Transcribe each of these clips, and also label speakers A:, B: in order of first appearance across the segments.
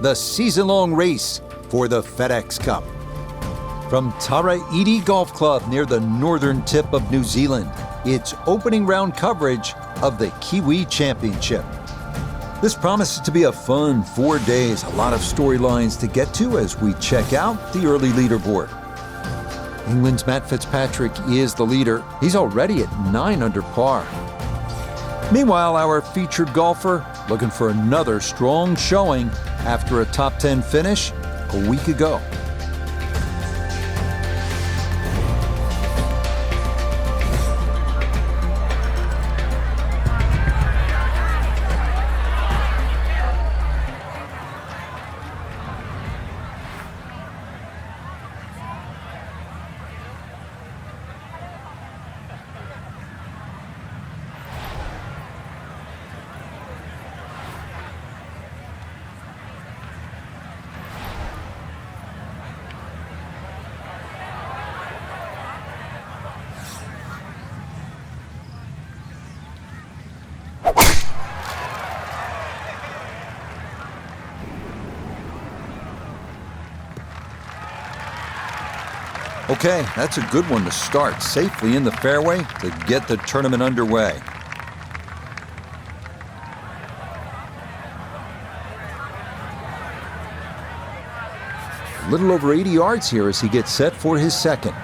A: the season-long race for the FedEx Cup. From Tara Iti Golf Club near the northern tip of New Zealand, it's opening round coverage of the Kiwi Championship. This promises to be a fun 4 days, a lot of storylines to get to as we check out the early leaderboard. England's Matt Fitzpatrick is the leader. He's already at 9 under par. Meanwhile, our featured golfer looking for another strong showing after a top 10 finish a week ago. Okay, that's a good one to start safely in the fairway to get the tournament underway. A little over 80 yards here as he gets set for his second.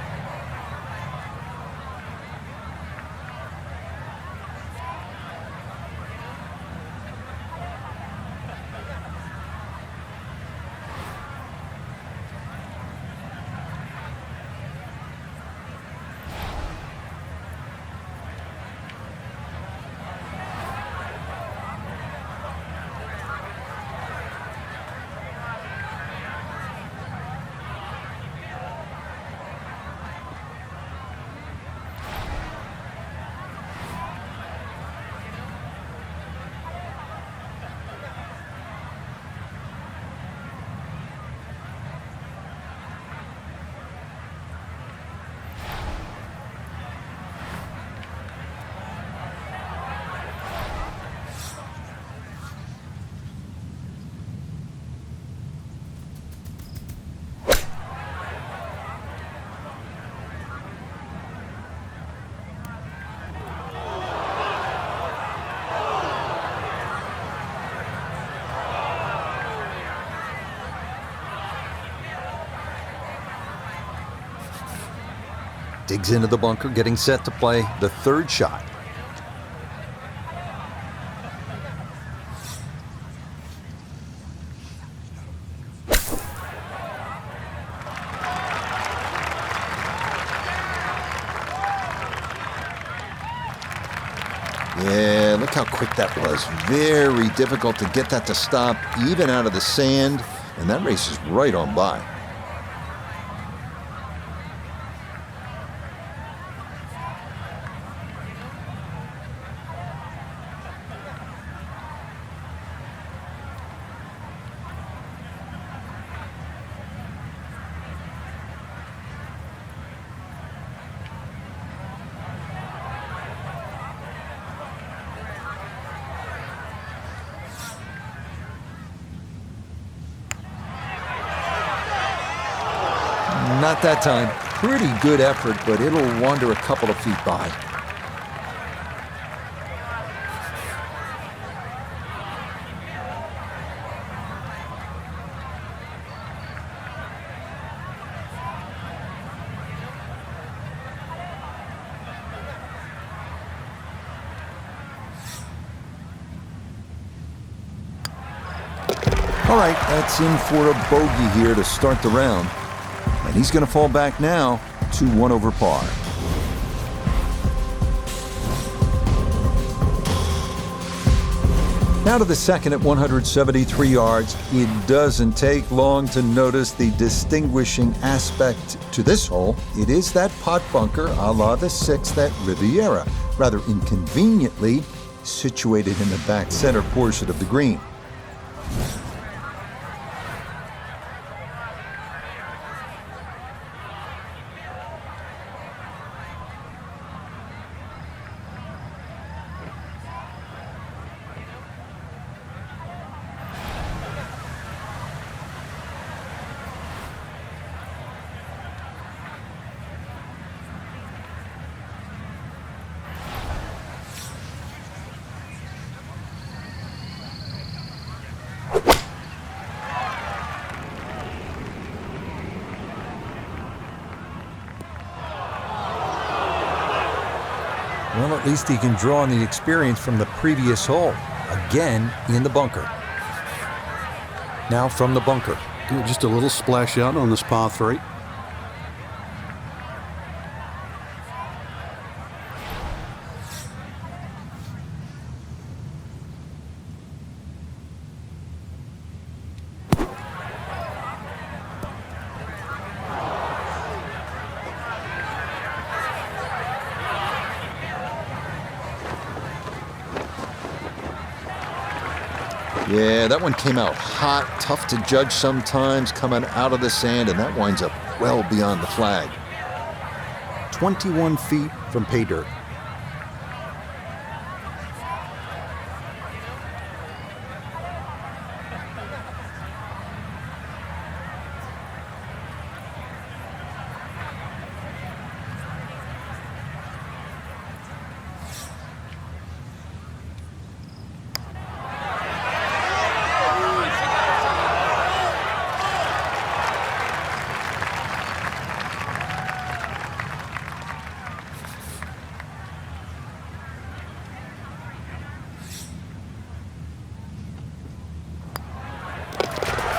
A: Digs into the bunker, getting set to play the third shot. Yeah, look how quick that was. Very difficult to get that to stop, even out of the sand, and that race is right on by. Not that time. Pretty good effort, but it'll wander a couple of feet by. All right, that's in for a bogey here to start the round. And he's going to fall back now to 1 over par. Now to the second at 173 yards. It doesn't take long to notice the distinguishing aspect to this hole. It is that pot bunker a la the 6th at Riviera, rather inconveniently situated in the back center portion of the green. Well, at least he can draw on the experience from the previous hole. Again, in the bunker. Now from the bunker.
B: Just a little splash out on this par 3.
A: Yeah, that one came out hot, tough to judge sometimes, coming out of the sand, and that winds up well beyond the flag. 21 feet from pay dirt.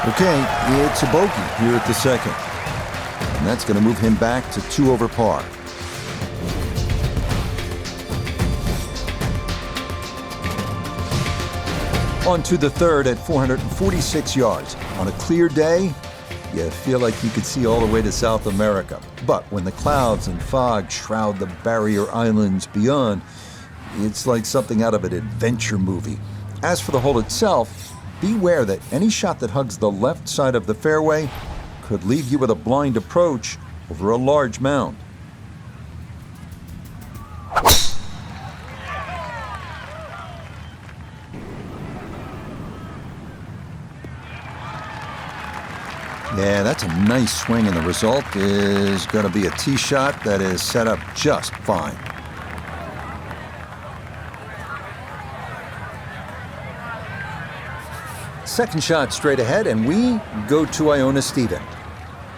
A: Okay, it's a bogey here at the second. And that's going to move him back to 2 over par. On to the third at 446 yards. On a clear day, you feel like you could see all the way to South America. But when the clouds and fog shroud the barrier islands beyond, it's like something out of an adventure movie. As for the hole itself, beware that any shot that hugs the left side of the fairway could leave you with a blind approach over a large mound. Yeah, that's a nice swing, and the result is going to be a tee shot that is set up just fine. Second shot straight ahead, and we go to Iona Stephen.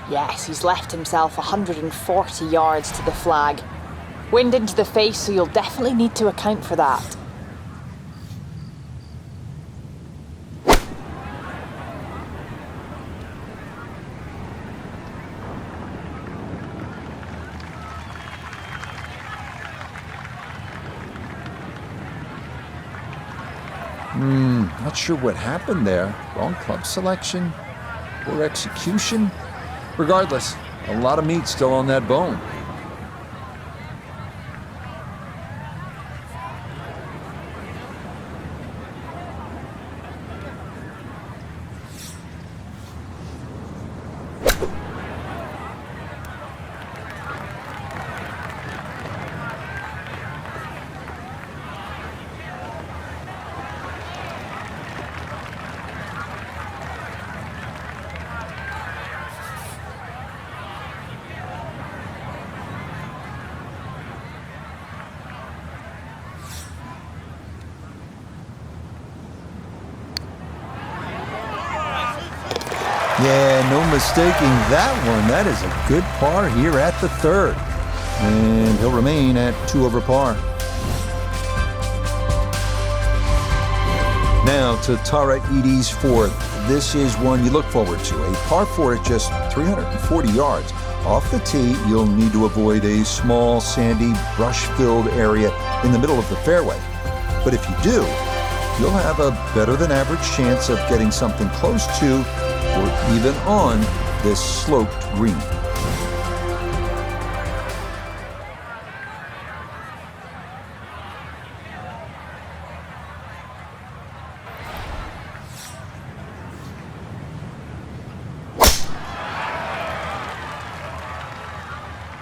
C: Yes, he's left himself 140 yards to the flag. Wind into the face, so you'll definitely need to account for that.
A: Not sure what happened there. Wrong club selection, poor execution. Regardless, a lot of meat still on that bone. Yeah, no mistaking that one. That is a good par here at the third. And he'll remain at 2 over par. Now to Tara Edie's fourth. This is one you look forward to. A par 4 at just 340 yards. Off the tee, you'll need to avoid a small, sandy, brush-filled area in the middle of the fairway. But if you do, you'll have a better than average chance of getting something close to or even on this sloped green.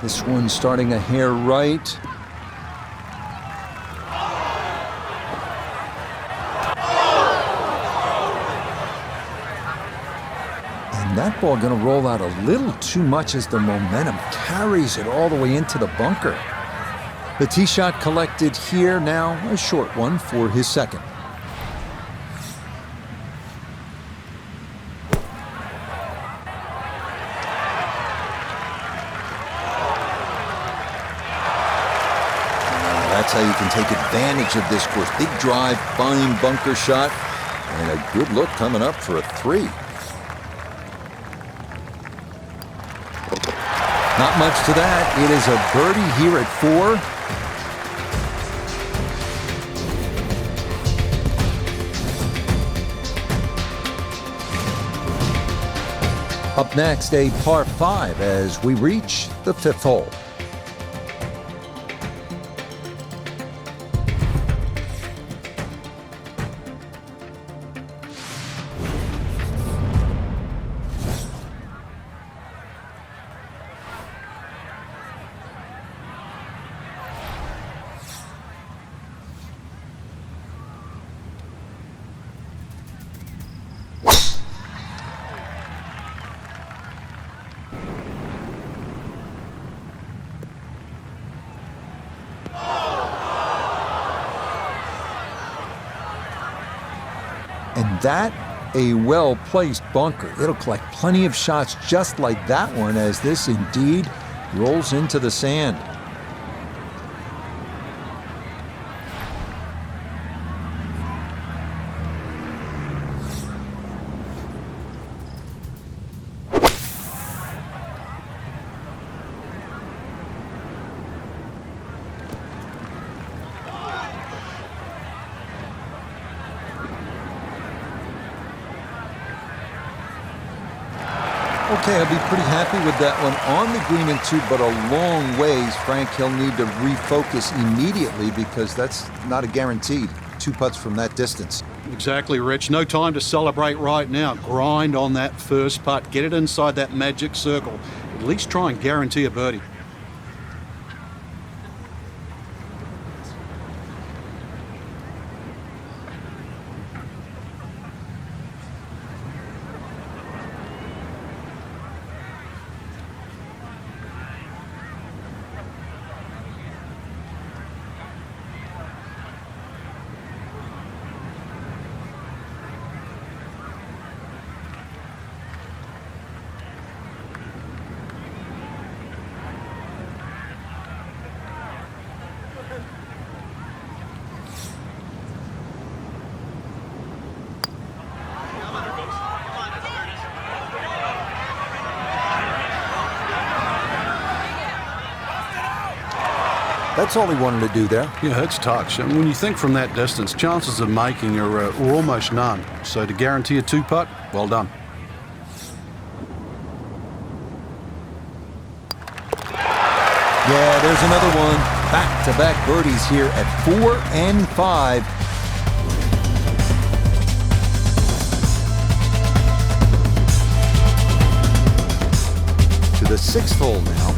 A: This one starting a hair right. And that ball going to roll out a little too much as the momentum carries it all the way into the bunker. The tee shot collected here, now a short one for his second. That's how you can take advantage of this course. Big drive, fine bunker shot, and a good look coming up for a 3. Not much to that. It is a birdie here at 4. Up next, a par 5 as we reach the 5th hole. And that, a well-placed bunker. It'll collect plenty of shots just like that one as this indeed rolls into the sand. Okay, I'll be pretty happy with that one on the green and 2, but a long ways. Frank, he'll need to refocus immediately because that's not a guaranteed 2 putts from that distance.
B: Exactly, Rich. No time to celebrate right now. Grind on that first putt. Get it inside that magic circle. At least try and guarantee a birdie.
A: That's all he wanted to do there.
B: Yeah, it's touch. And when you think from that distance, chances of making are almost none. So to guarantee a 2-putt, well done.
A: Yeah, there's another one. Back-to-back birdies here at 4 and 5. To the 6th hole now.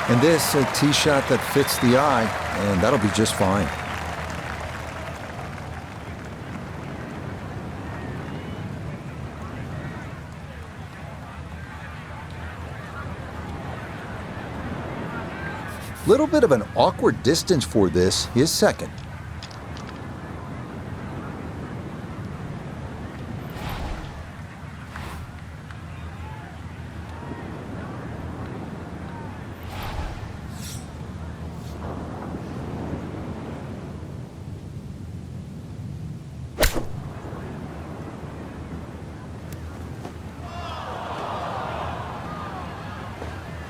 A: And this, a tee shot that fits the eye, and that'll be just fine. Little bit of an awkward distance for this, his second.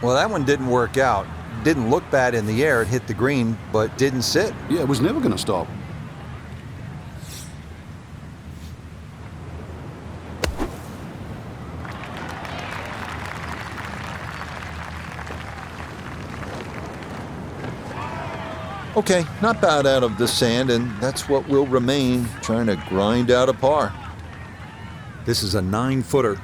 A: Well, that one didn't work out. Didn't look bad in the air. It hit the green, but didn't sit.
B: Yeah, it was never going to stop.
A: Okay, not bad out of the sand, and that's what will remain, trying to grind out a par. This is a 9-footer.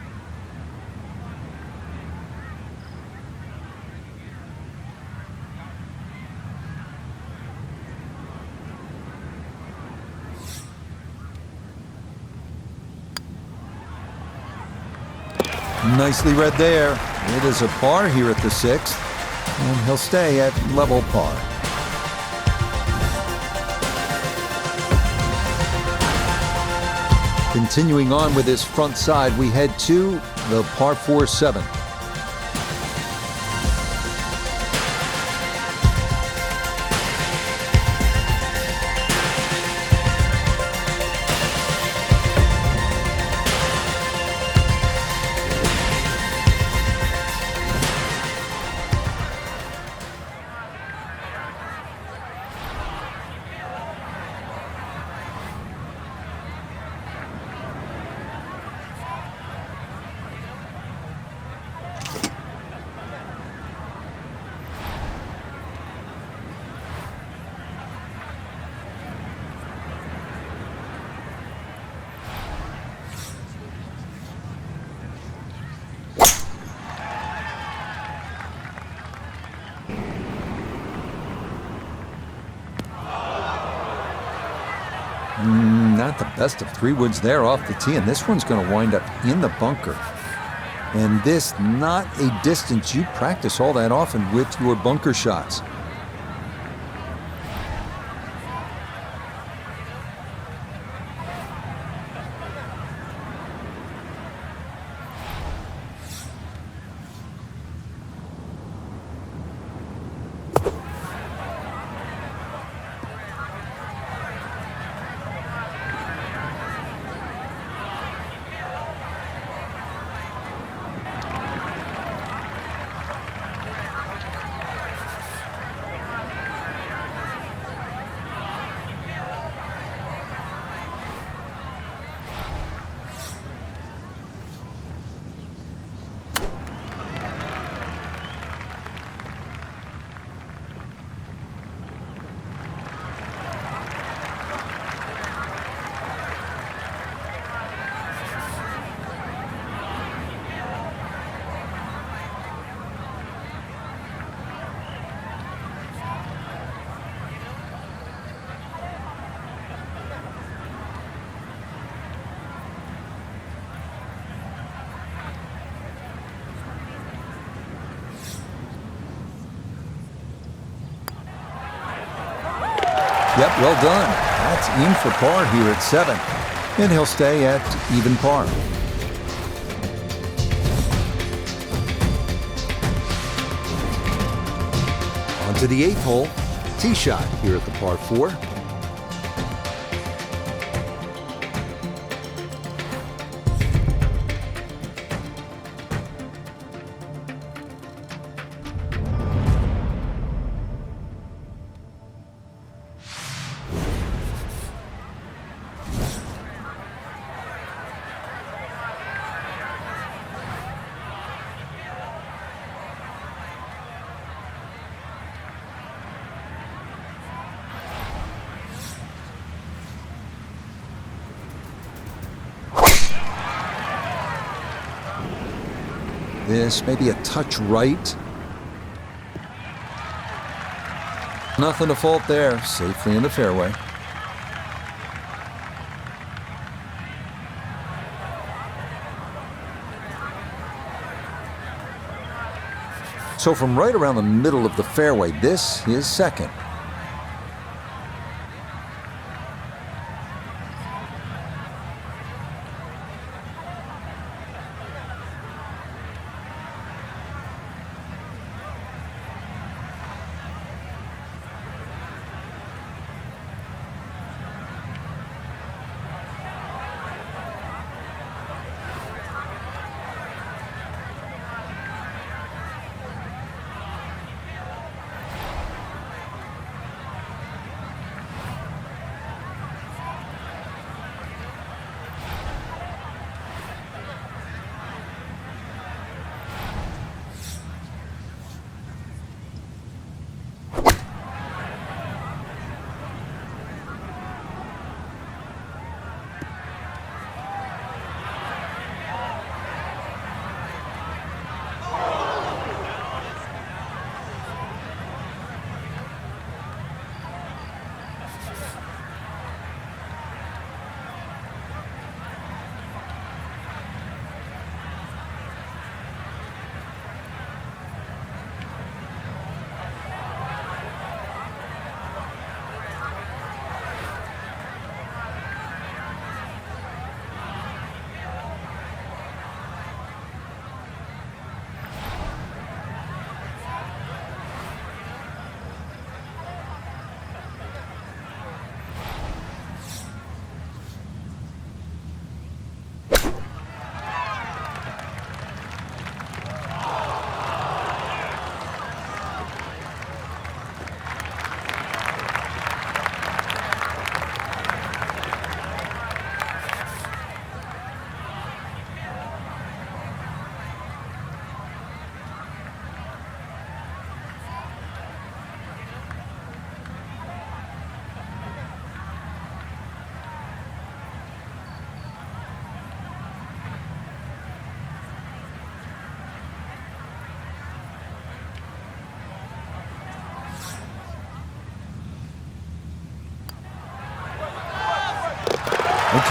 A: Nicely read there. It is a par here at the 6th, and he'll stay at level par. Continuing on with this front side, we head to the par 4 7th. Not the best of 3 woods there off the tee, and this one's going to wind up in the bunker. And this not a distance you practice all that often with your bunker shots. Yep, well done. That's in for par here at 7. And he'll stay at even par. On to the 8th hole. Tee shot here at the par 4. This may be a touch right. Nothing to fault there. Safely in the fairway. So from right around the middle of the fairway, this is second.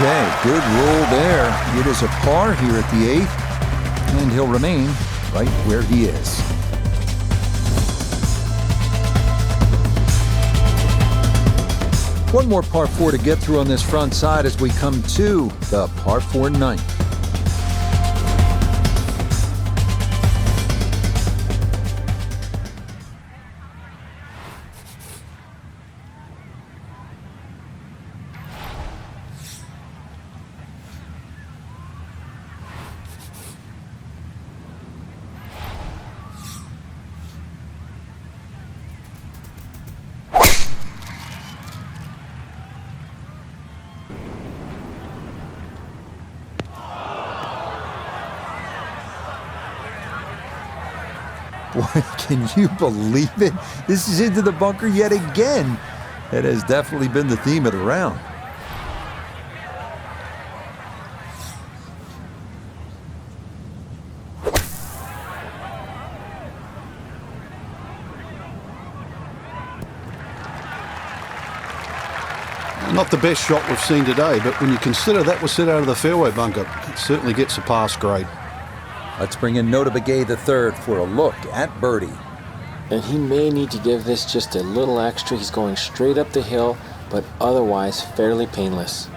A: Okay, good roll there. It is a par here at the 8th, and he'll remain right where he is. One more par 4 to get through on this front side as we come to the par 4 ninth. Boy, can you believe it? This is into the bunker yet again. That has definitely been the theme of the round.
B: Not the best shot we've seen today, but when you consider that was set out of the fairway bunker, it certainly gets a pass grade.
A: Let's bring in Notah Begay III for a look at birdie.
D: And he may need to give this just a little extra. He's going straight up the hill, but otherwise fairly painless.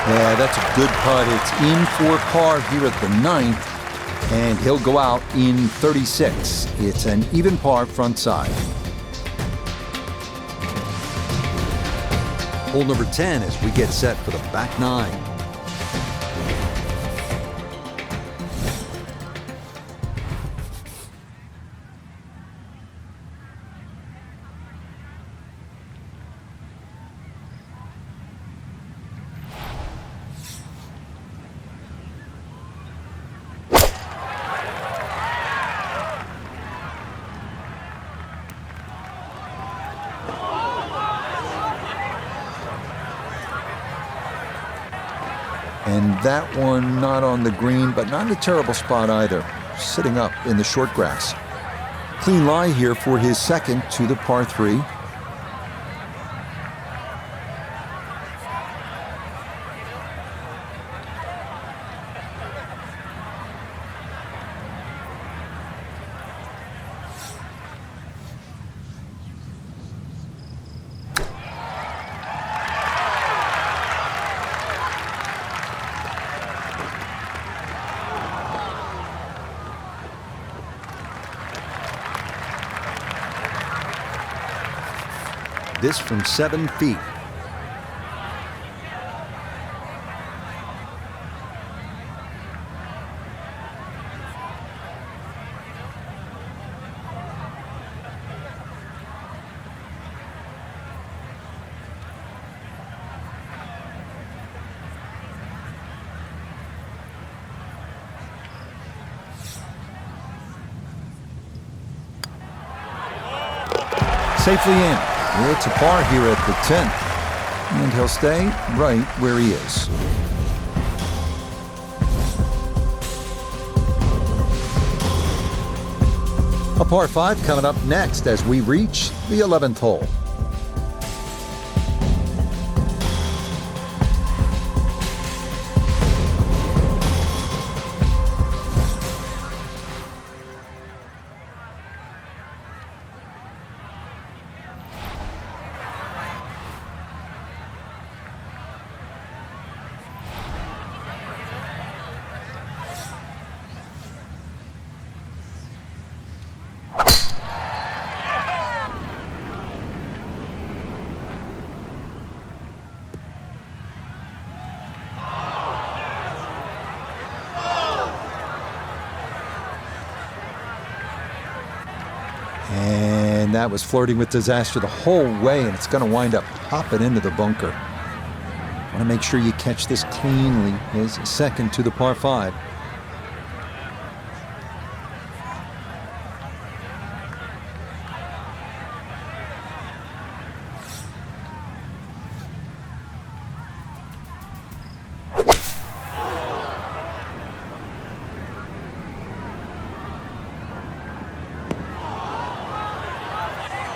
A: Yeah, that's a good putt. It's in for par here at the 9th, and he'll go out in 36. It's an even par front side. Hole number 10 as we get set for the back 9. And that one not on the green, but not in a terrible spot either. Sitting up in the short grass. Clean lie here for his second to the par 3. This from 7 feet. Safely in. It's a par here at the 10th, and he'll stay right where he is. A par 5 coming up next as we reach the 11th hole. And that was flirting with disaster the whole way, and it's going to wind up popping into the bunker. Want to make sure you catch this cleanly. His second to the par 5.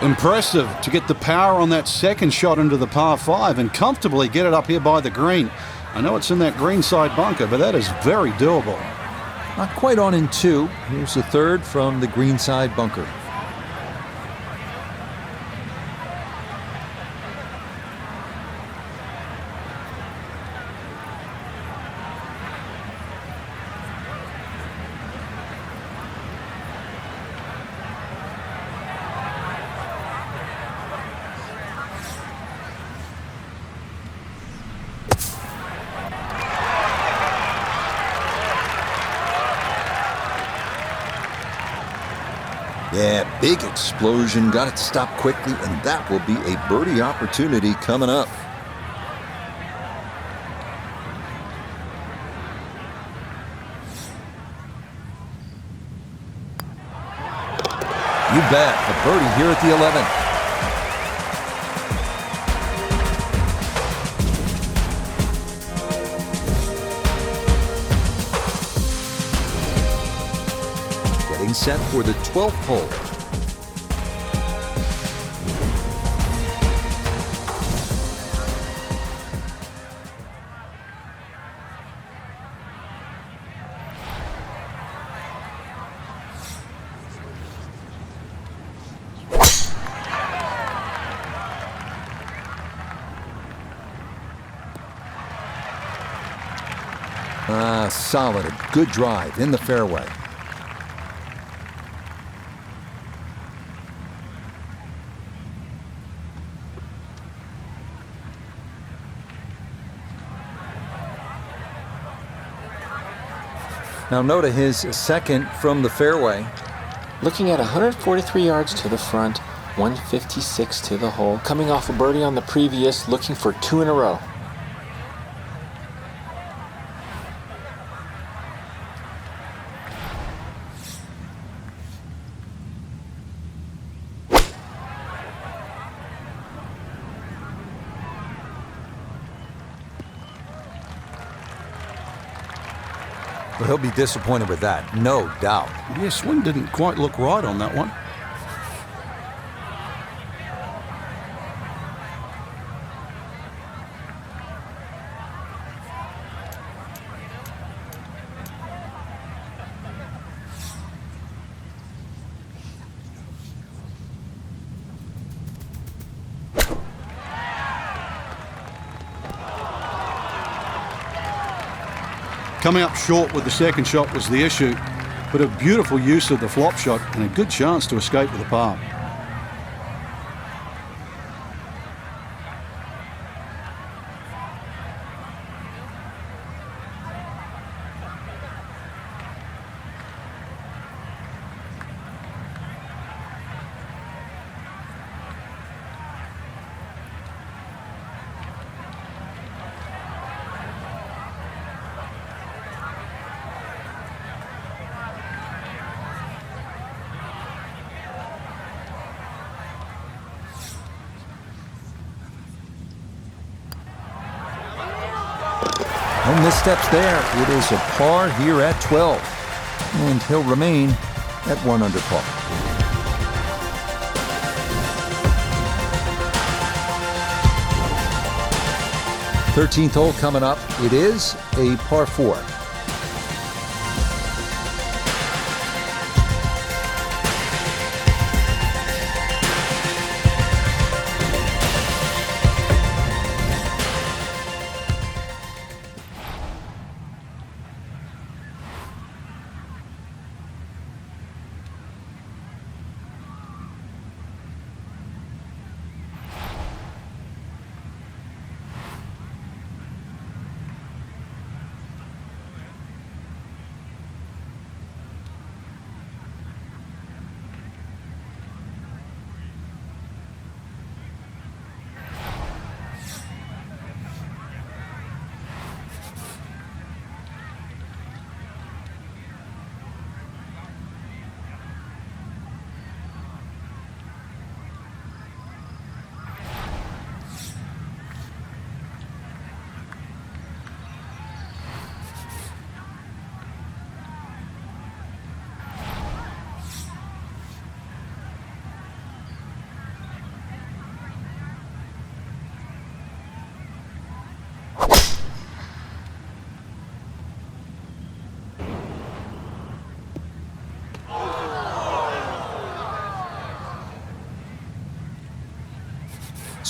B: Impressive to get the power on that second shot into the par 5 and comfortably get it up here by the green. I know it's in that greenside bunker, but that is very doable.
A: Not quite on in 2. Here's the third from the greenside bunker. Yeah, big explosion. Got it to stop quickly, and that will be a birdie opportunity coming up. You bet. A birdie here at the 11th. Set for the 12th hole. Solid, a good drive in the fairway. Now Notah his second from the fairway.
D: Looking at 143 yards to the front, 156 to the hole. Coming off a birdie on the previous, looking for 2 in a row.
A: Well, he'll be disappointed with that, no doubt.
B: Yeah, swing didn't quite look right on that one. Coming up short with the second shot was the issue, but a beautiful use of the flop shot and a good chance to escape with a par.
A: No missteps there. It is a par here at 12. And he'll remain at 1 under par. Thirteenth hole coming up. It is a par 4.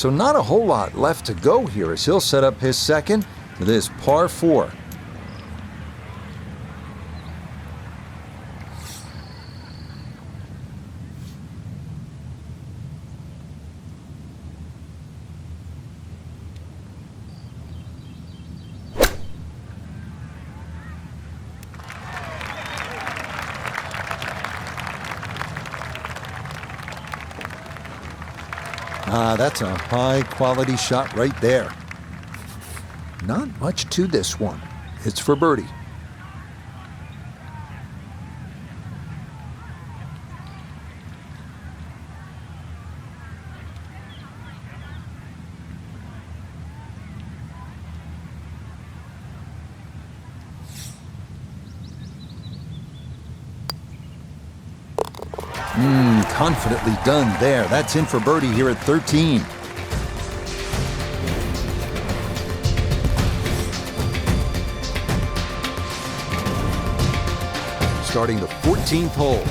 A: So not a whole lot left to go here as he'll set up his second for this par 4. That's a high-quality shot right there. Not much to this one. It's for birdie. Confidently done there. That's in for birdie here at 13. Starting the 14th hole.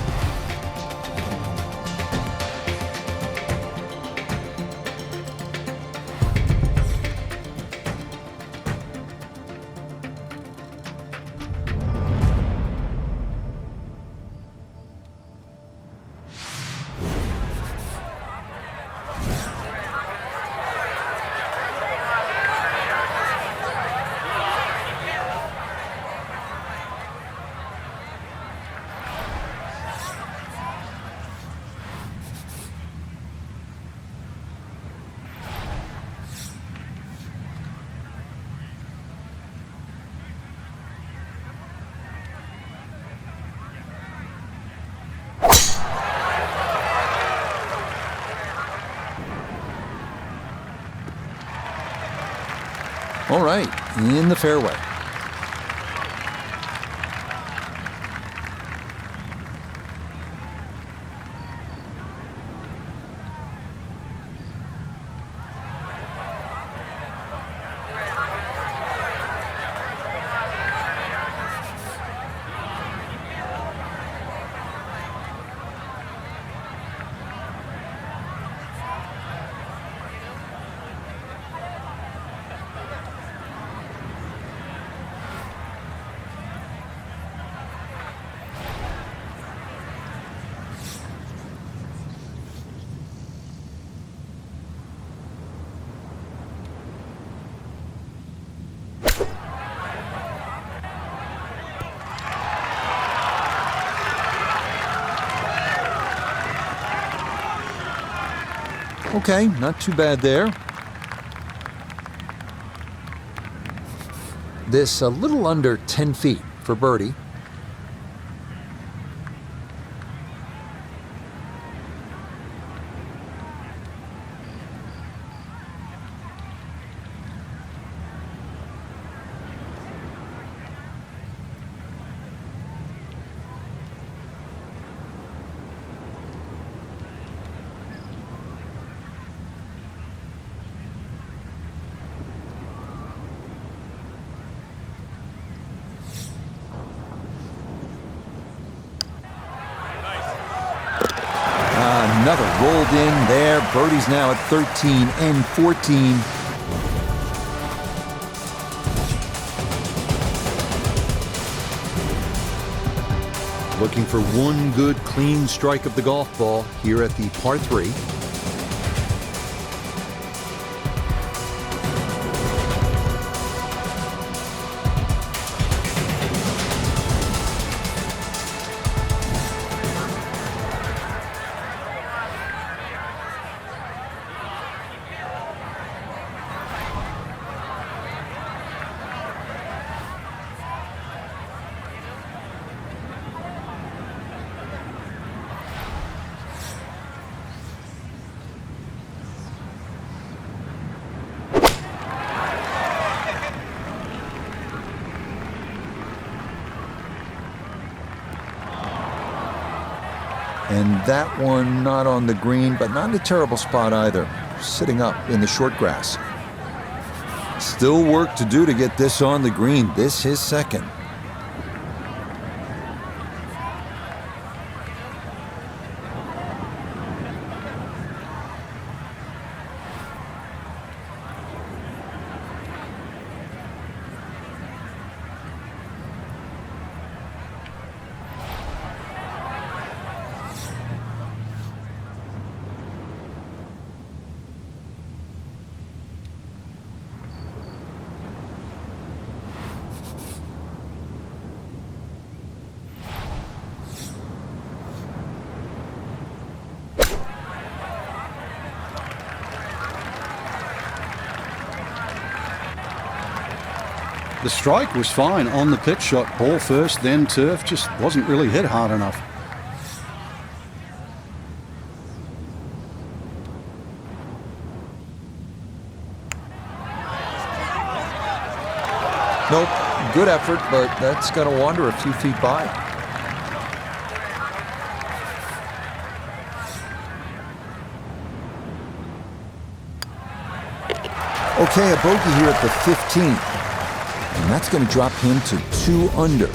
A: All right, in the fairway. Okay, not too bad there. This a little under 10 feet for birdie. Another rolled in there. Birdie's now at 13 and 14. Looking for one good clean strike of the golf ball here at the par 3. And that one not on the green, but not in a terrible spot either. Sitting up in the short grass. Still work to do to get this on the green. This is second.
B: The strike was fine on the pitch shot. Ball first, then turf. Just wasn't really hit hard enough.
A: Nope, good effort, but that's going to wander a few feet by. Okay, a bogey here at the 15th, and that's going to drop him to 2 under.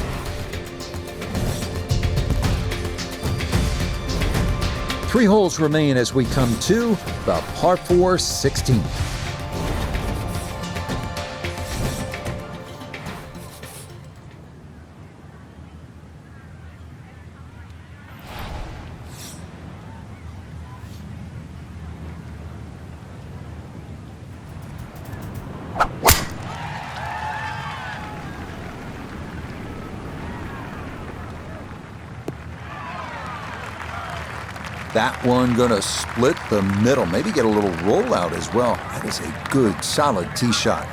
A: Three holes remain as we come to the par 4 16th. That one gonna split the middle, maybe get a little rollout as well. That is a good, solid tee shot.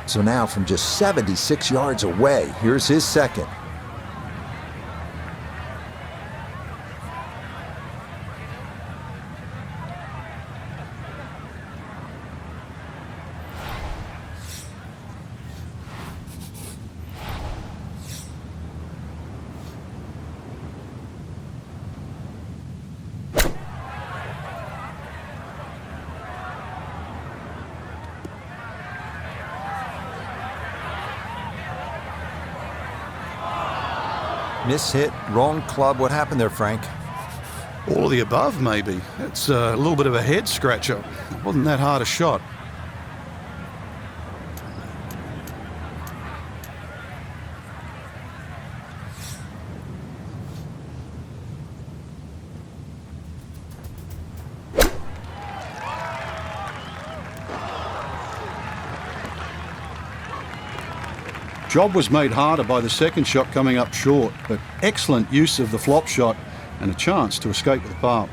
A: So now from just 76 yards away, here's his second. Miss hit, wrong club. What happened there, Frank?
B: All of the above, maybe. It's a little bit of a head scratcher. It wasn't that hard a shot. Job was made harder by the second shot coming up short, but excellent use of the flop shot and a chance to escape with par.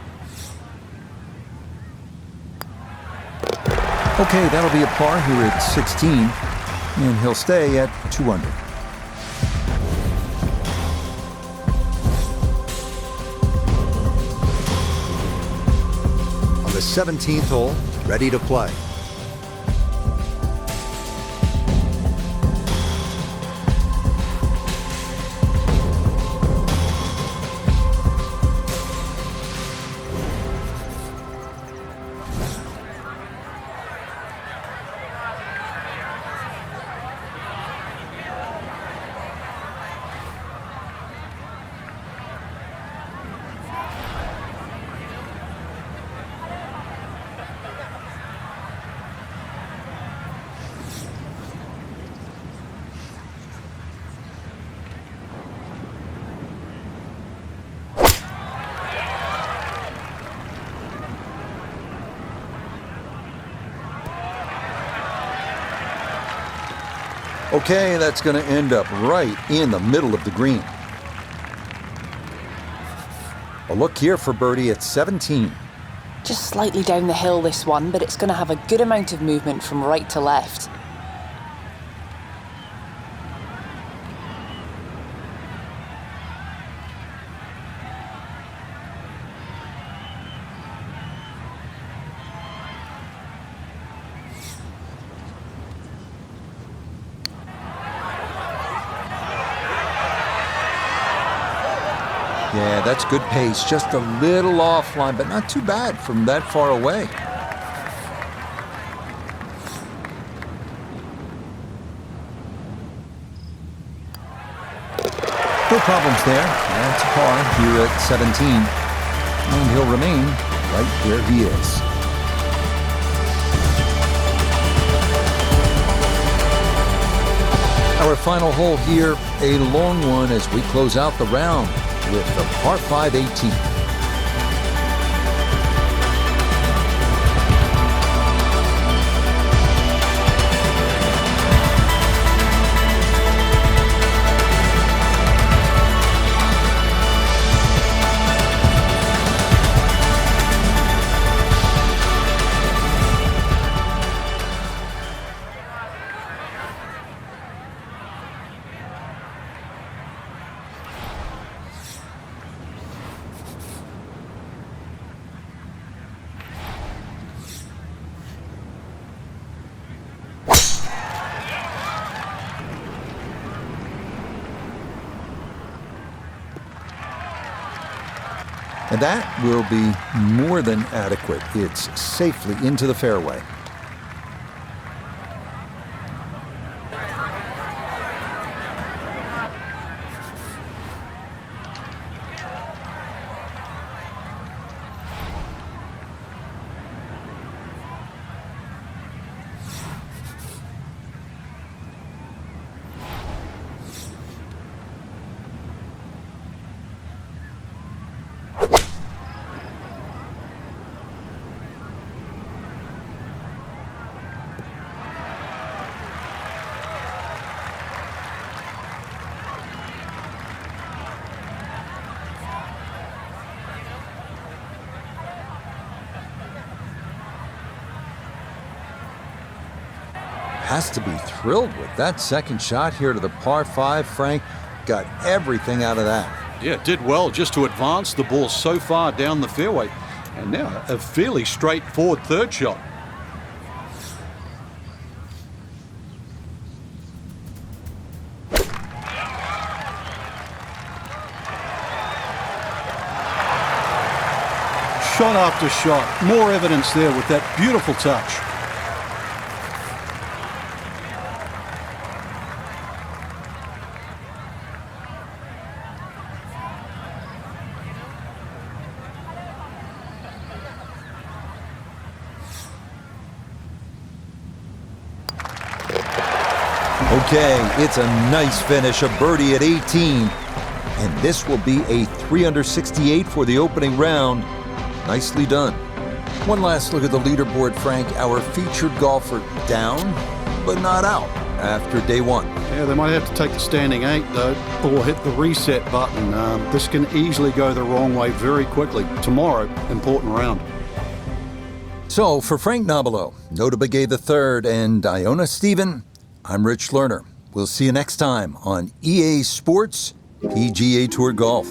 A: Okay, that'll be a par here at 16, and he'll stay at 2 under. On the 17th hole, ready to play. Okay, that's going to end up right in the middle of the green. A look here for birdie at 17.
C: Just slightly down the hill this one, but it's going to have a good amount of movement from right to left.
A: Yeah, that's good pace. Just a little offline, but not too bad from that far away. No problems there. That's a par here at 17. And he'll remain right where he is. Our final hole here, a long one as we close out the round with the par 5 18. And that will be more than adequate. It's safely into the fairway. Has to be thrilled with that second shot here to the par 5. Frank got everything out of that.
B: Yeah, did well just to advance the ball so far down the fairway. And now a fairly straightforward third shot. Shot after shot. More evidence there with that beautiful touch.
A: Okay, it's a nice finish, a birdie at 18. And this will be a 3 under 68 for the opening round. Nicely done. One last look at the leaderboard, Frank. Our featured golfer down, but not out after day 1.
B: Yeah, they might have to take the standing 8, though, or hit the reset button. This can easily go the wrong way very quickly. Tomorrow, important round.
A: So, for Frank Nobilo, Notah Begay III, and Iona Stephen, I'm Rich Lerner. We'll see you next time on EA Sports PGA Tour Golf.